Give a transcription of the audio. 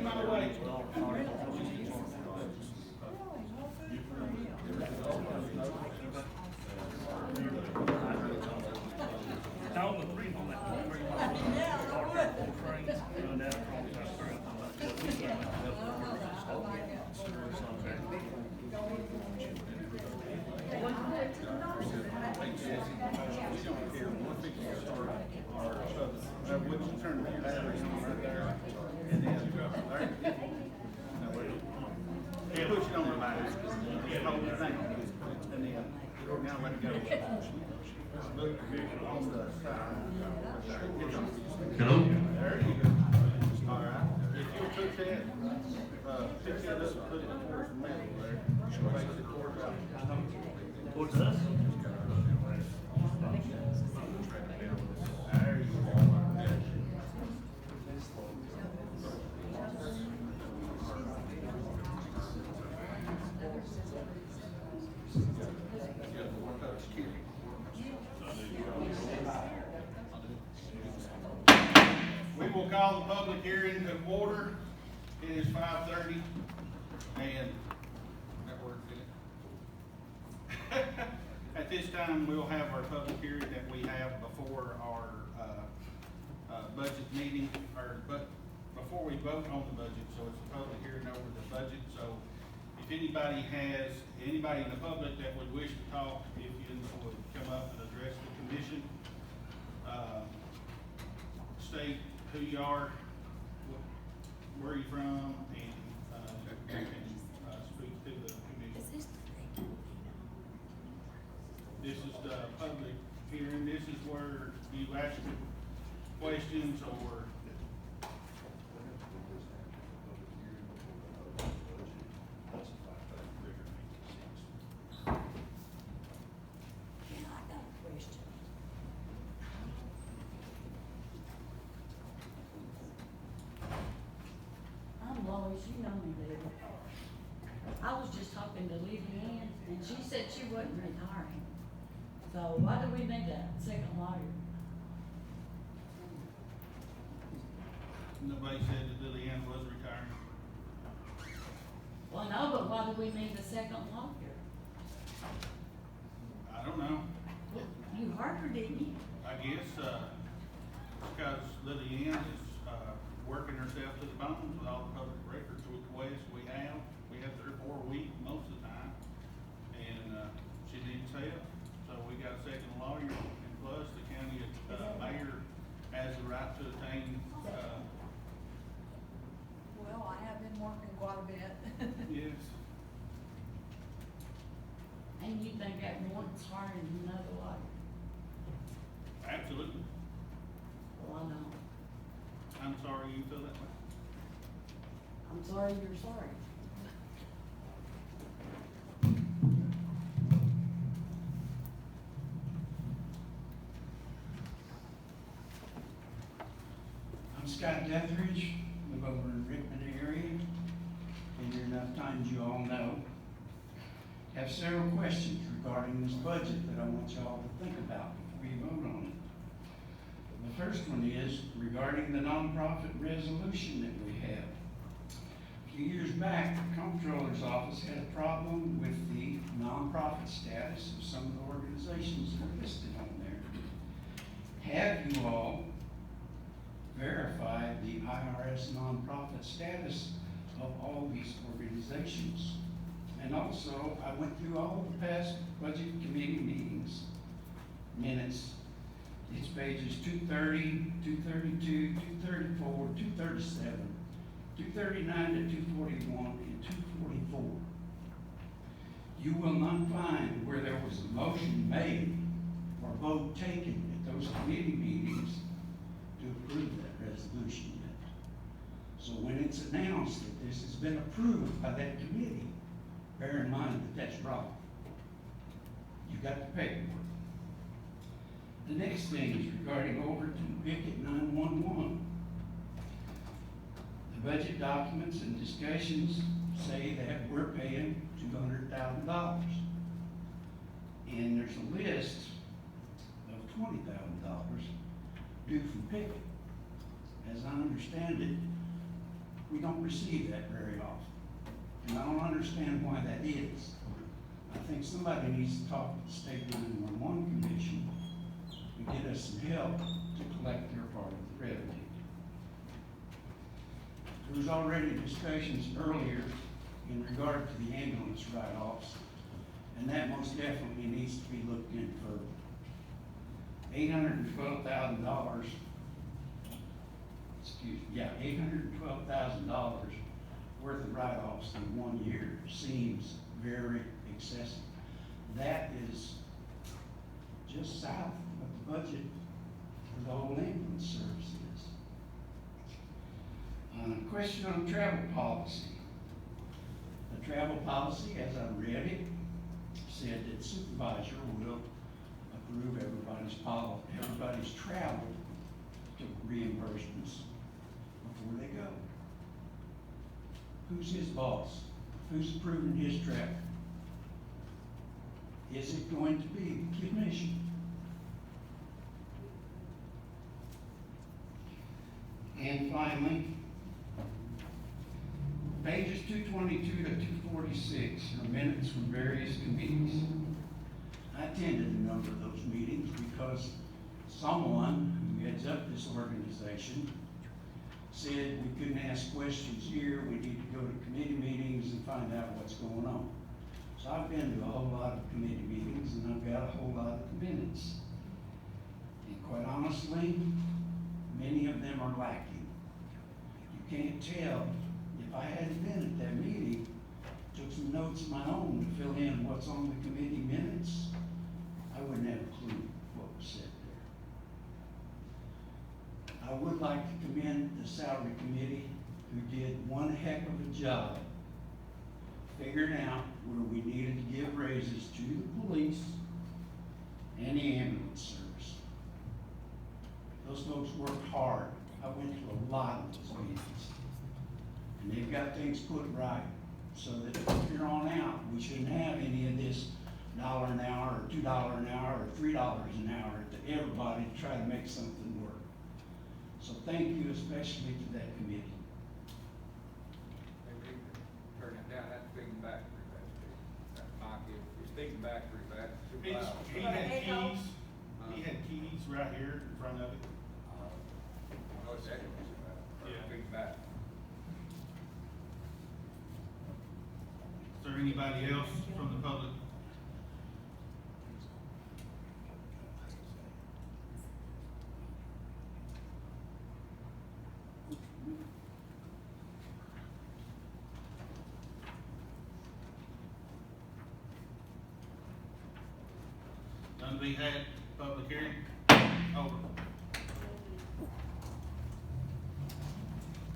my way. Down the three on that. We can turn the batteries on right there, and then, yeah, push it on the line, just hold the thing, and then, now let it go. Look on the side. Hello? There you go. All right, if you'll put that, pick that up, put it towards the middle there, face it towards out. Towards us? There you go. We will call the public hearing to order. It is 5:30, and that worked, didn't it? At this time, we'll have our public hearing that we have before our budget meeting, but before we vote on the budget, so it's a public hearing over the budget. So if anybody in the public that would wish to talk, if you would come up and address the commission, state who you are, where you're from, and speak to the commission. This is the public hearing. This is where you ask questions or you know me, Lily. I was just talking to Lily Ann, and she said she wasn't retiring. So why do we need a second lawyer? nobody said that Lily Ann was retiring. Well, no, but why do we need a second lawyer? I don't know. You heard her, didn't you? I guess, because Lily Ann is, working herself to the bones with all the public records requests we have 3 or 4 a week most of the time. And, she needs help, so we got a second lawyer, and plus the county, mayor has the right to obtain, Well, I have been working quite a bit. yes. And you think that one's harder than another lawyer? Absolutely. Well, I don't. I'm sorry you feel that way. I'm sorry you're sorry. I'm Scott Deathridge, live over in Rickman area. Been here enough times you all know. Have several questions regarding this budget that I want y'all to think about before you vote on it. The first one is regarding the nonprofit resolution that we have. A few years back, the comptroller's office had a problem with the nonprofit status of some of the organizations that are listed on there. Have you all verified the IRS nonprofit status of all these organizations? And also, I went through all the past budget committee meetings, minutes. It's pages 230, 232, 234, 237, 239 to 241, and 244. You will not find where there was a motion made or vote taken at those committee meetings to approve that resolution yet. So when it's announced that this has been approved by that committee, bear in mind that that's wrong. You got the paperwork. The next thing is regarding Overton County 911. The budget documents and discussions say that we're paying $200,000. And there's a list of $20,000 due from Pickett. As I understand it, We don't receive that very often. And I don't understand why that is. I think somebody needs to talk to the State 911 Commission and get us some help to collect their part of the revenue. There was already discussions earlier in regard to the ambulance write-offs, and that most definitely needs to be looked into further. $812,000, $812,000 worth of write-offs in 1 year seems very excessive. That is just south of the budget for the whole ambulance service is. Question on travel policy. The travel policy, as I read it, said that supervisor will approve everybody's travel to reimbursements before they go. Who's his boss? Who's approving his travel? Is it going to be the commission? And finally, pages 222 to 246 are minutes from various committees. I attended a number of those meetings because someone who heads up this organization said we couldn't ask questions here, we need to go to committee meetings and find out what's going on. So I've been to a whole lot of committee meetings and I've got a whole lot of minutes. And quite honestly, many of them are lacking. You can't tell. If I hadn't been at that meeting, took some notes of my own to fill in what's on the committee minutes, I wouldn't have a clue what was said there. I would like to commend the salary committee who did one heck of a job figuring out where we needed to give raises to the police and the ambulance service. Those folks worked hard. I went to a lot of those meetings. And they've got things put right so that from here on out, we shouldn't have any of this $1 an hour or $2 an hour or $3 an hour to everybody to try to make something work. So thank you especially to that committee. Maybe you can turn it down, that's speaking back pretty fast. That mic is, you're speaking back pretty fast, too He loud. had keys, he had keys right here in front of it. No, it's echoing too loud. Yeah. Speaking back. Is there anybody else from the public? None to be had, public hearing, over.